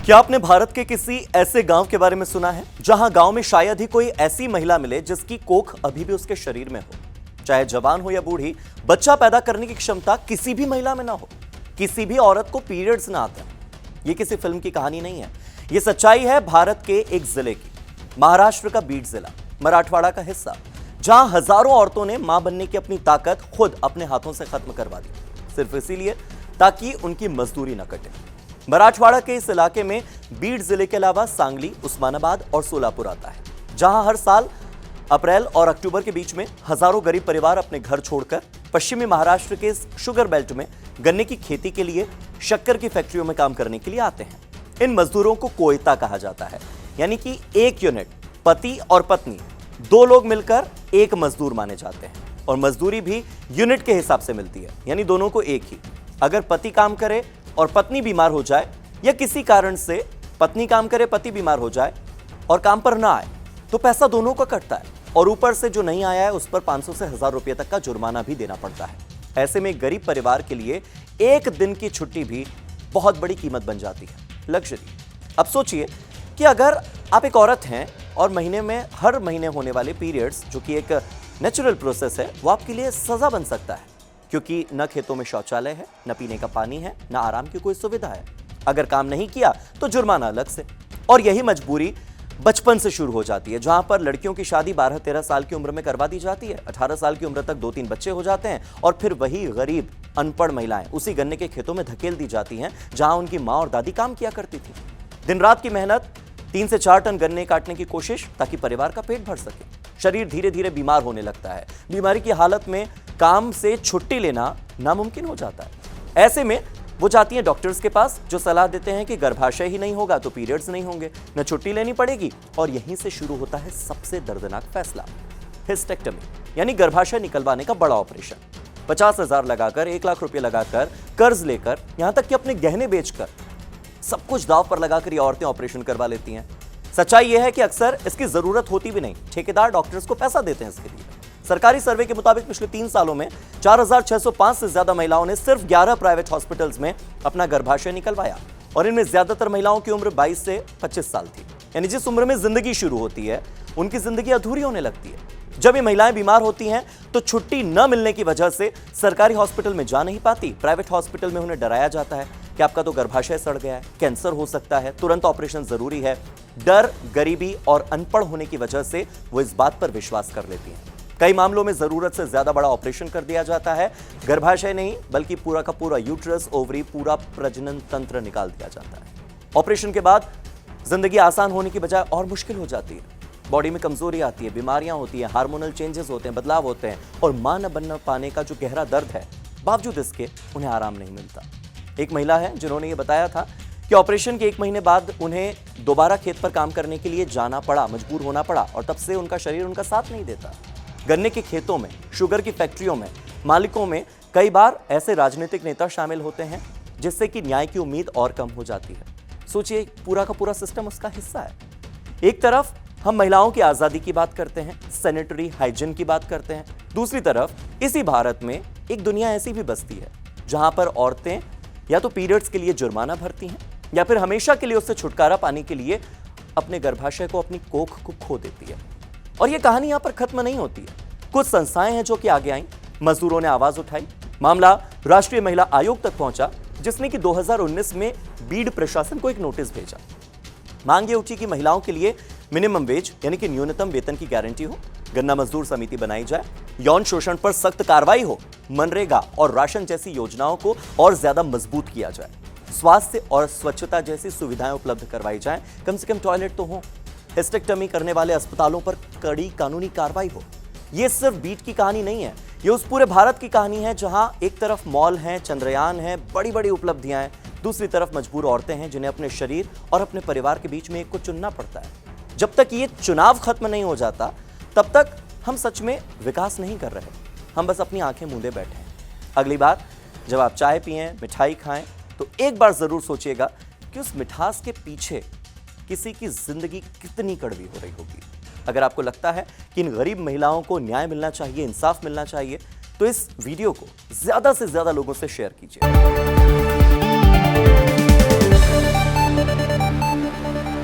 क्या आपने भारत के किसी ऐसे गांव के बारे में सुना है जहां गांव में शायद ही कोई ऐसी महिला मिले जिसकी कोख अभी भी उसके शरीर में हो। चाहे जवान हो या बूढ़ी, बच्चा पैदा करने की क्षमता किसी भी महिला में ना हो, किसी भी औरत को पीरियड्स ना आते हैं। ये किसी फिल्म की कहानी नहीं है, ये सच्चाई है भारत के एक जिले की, महाराष्ट्र का बीड जिला, मराठवाड़ा का हिस्सा, जहां हजारों औरतों ने मां बनने की अपनी ताकत खुद अपने हाथों से खत्म करवा दी, सिर्फ इसीलिए ताकि उनकी मजदूरी न कटे। मराठवाड़ा के इस इलाके में बीड जिले के अलावा सांगली, उस्मानाबाद और सोलापुर आता है, जहां हर साल अप्रैल और अक्टूबर के बीच में हजारों गरीब परिवार अपने घर छोड़कर पश्चिमी महाराष्ट्र के शुगर बेल्ट में गन्ने की खेती के लिए, शक्कर की फैक्ट्रियों में काम करने के लिए आते हैं। इन मजदूरों को कोयता कहा जाता है, यानी कि एक यूनिट, पति और पत्नी दो लोग मिलकर एक मजदूर माने जाते हैं, और मजदूरी भी यूनिट के हिसाब से मिलती है, यानी दोनों को एक ही। अगर पति काम करे और पत्नी बीमार हो जाए, या किसी कारण से पत्नी काम करे, पति बीमार हो जाए और काम पर ना आए, तो पैसा दोनों का कटता है, और ऊपर से जो नहीं आया है उस पर 500 से 1000 रुपये तक का जुर्माना भी देना पड़ता है। ऐसे में गरीब परिवार के लिए एक दिन की छुट्टी भी बहुत बड़ी कीमत बन जाती है, लग्जरी। अब सोचिए कि अगर आप एक औरत हैं और महीने में हर महीने होने वाले पीरियड्स, जो कि एक नेचुरल प्रोसेस है, वो आपके लिए सजा बन सकता है, क्योंकि न खेतों में शौचालय है, न पीने का पानी है, न आराम की कोई सुविधा है। अगर काम नहीं किया तो जुर्माना अलग से। और यही मजबूरी बचपन से शुरू हो जाती है, जहां पर लड़कियों की शादी 12-13 साल की उम्र में करवा दी जाती है। 18 साल की उम्र तक 2-3 बच्चे हो जाते हैं, और फिर वही गरीब अनपढ़ महिलाएं उसी गन्ने के खेतों में धकेल दी जाती हैं, जहां उनकी मां और दादी काम किया करती थी। दिन रात की मेहनत, 3 से 4 टन गन्ने काटने की कोशिश, ताकि परिवार का पेट भर सके। शरीर धीरे धीरे बीमार होने लगता है। बीमारी की हालत में काम से छुट्टी लेना नामुमकिन हो जाता है। ऐसे में वो जाती हैं डॉक्टर्स के पास, जो सलाह देते हैं कि गर्भाशय ही नहीं होगा तो पीरियड्स नहीं होंगे, न छुट्टी लेनी पड़ेगी। और यहीं से शुरू होता है सबसे दर्दनाक फैसला, हिस्टेक्टमी, यानी गर्भाशय निकलवाने का बड़ा ऑपरेशन। 50,000 लगाकर, 1 लाख रुपए लगाकर, कर्ज लेकर, यहां तक कि अपने गहने बेचकर, सब कुछ दांव पर लगाकर ये औरतें ऑपरेशन करवा लेती हैं। सच्चाई यह है कि अक्सर इसकी जरूरत होती भी नहीं, ठेकेदार डॉक्टर्स को पैसा देते हैं इसके लिए। सरकारी सर्वे के मुताबिक पिछले 3 सालों में 4605 से ज्यादा महिलाओं ने सिर्फ 11 प्राइवेट हॉस्पिटल्स में अपना गर्भाशय निकलवाया, और इनमें ज्यादातर महिलाओं की उम्र 22 से 25 साल थी, यानी जिस उम्र में जिंदगी शुरू होती है, उनकी जिंदगी अधूरी होने लगती है। जब ये महिलाएं बीमार होती हैं तो छुट्टी न मिलने की वजह से सरकारी हॉस्पिटल में जा नहीं पाती। प्राइवेट हॉस्पिटल में उन्हें डराया जाता है कि आपका तो गर्भाशय सड़ गया है, कैंसर हो सकता है, तुरंत ऑपरेशन जरूरी है। डर, गरीबी और अनपढ़ होने की वजह से वो इस बात पर विश्वास कर लेती हैं। कई मामलों में जरूरत से ज्यादा बड़ा ऑपरेशन कर दिया जाता है। गर्भाशय नहीं, बल्कि पूरा का पूरा यूट्रस, ओवरी, पूरा प्रजनन तंत्र निकाल दिया जाता है। ऑपरेशन के बाद जिंदगी आसान होने की बजाय और मुश्किल हो जाती है। बॉडी में कमजोरी आती है, बीमारियां होती हैं, हार्मोनल चेंजेस होते हैं, बदलाव होते हैं, और मां न बन पाने का जो गहरा दर्द है, बावजूद इसके उन्हें आराम नहीं मिलता। एक महिला है जिन्होंने ये बताया था कि ऑपरेशन के 1 महीने बाद उन्हें दोबारा खेत पर काम करने के लिए जाना पड़ा, मजबूर होना पड़ा, और तब से उनका शरीर उनका साथ नहीं देता। गन्ने के खेतों में, शुगर की फैक्ट्रियों में, मालिकों में कई बार ऐसे राजनीतिक नेता शामिल होते हैं जिससे कि न्याय की उम्मीद और कम हो जाती है। सोचिए, पूरा का पूरा सिस्टम उसका हिस्सा है। एक तरफ हम महिलाओं की आजादी की बात करते हैं, सैनिटरी हाइजीन की बात करते हैं, दूसरी तरफ इसी भारत में एक दुनिया ऐसी भी बसती है जहां पर औरतें या तो पीरियड्स के लिए जुर्माना भरती हैं, या फिर हमेशा के लिए उससे छुटकारा पाने के लिए अपने गर्भाशय को, अपनी कोख को खो देती है। और यह कहानी यहां पर खत्म नहीं होती है। कुछ संस्थाएं हैं जो कि आगे आईं, मजदूरों ने आवाज उठाई, मामला राष्ट्रीय महिला आयोग तक पहुंचा, जिसने कि 2019 में बीड प्रशासन को एक नोटिस भेजा। मांग ये उठी कि महिलाओं के लिए मिनिमम वेज, यानी कि न्यूनतम वेतन की गारंटी हो, गन्ना मजदूर समिति बनाई जाए, यौन शोषण पर सख्त कार्रवाई हो, मनरेगा और राशन जैसी योजनाओं को और ज्यादा मजबूत किया जाए, स्वास्थ्य और स्वच्छता जैसी सुविधाएं उपलब्ध करवाई जाएं, कम से कम टॉयलेट तो हो, हिस्टेक्टमी करने वाले अस्पतालों पर कड़ी कानूनी कार्रवाई हो। यह सिर्फ बीट की कहानी नहीं है, ये उस पूरे भारत की कहानी है जहां एक तरफ मॉल हैं, चंद्रयान है, बड़ी बड़ी उपलब्धियां हैं, दूसरी तरफ मजबूर औरतें हैं जिन्हें अपने शरीर और अपने परिवार के बीच में एक को चुनना पड़ता है। जब तक ये चुनाव खत्म नहीं हो जाता, तब तक हम सच में विकास नहीं कर रहे, हम बस अपनी आंखें मूंदे बैठे हैं। अगली बार जब आप चाय पिएं, मिठाई खाएं, तो एक बार जरूर सोचिएगा कि उस मिठास के पीछे किसी की जिंदगी कितनी कड़वी हो रही होगी। अगर आपको लगता है कि इन गरीब महिलाओं को न्याय मिलना चाहिए, इंसाफ मिलना चाहिए, तो इस वीडियो को ज्यादा से ज्यादा लोगों से शेयर कीजिए।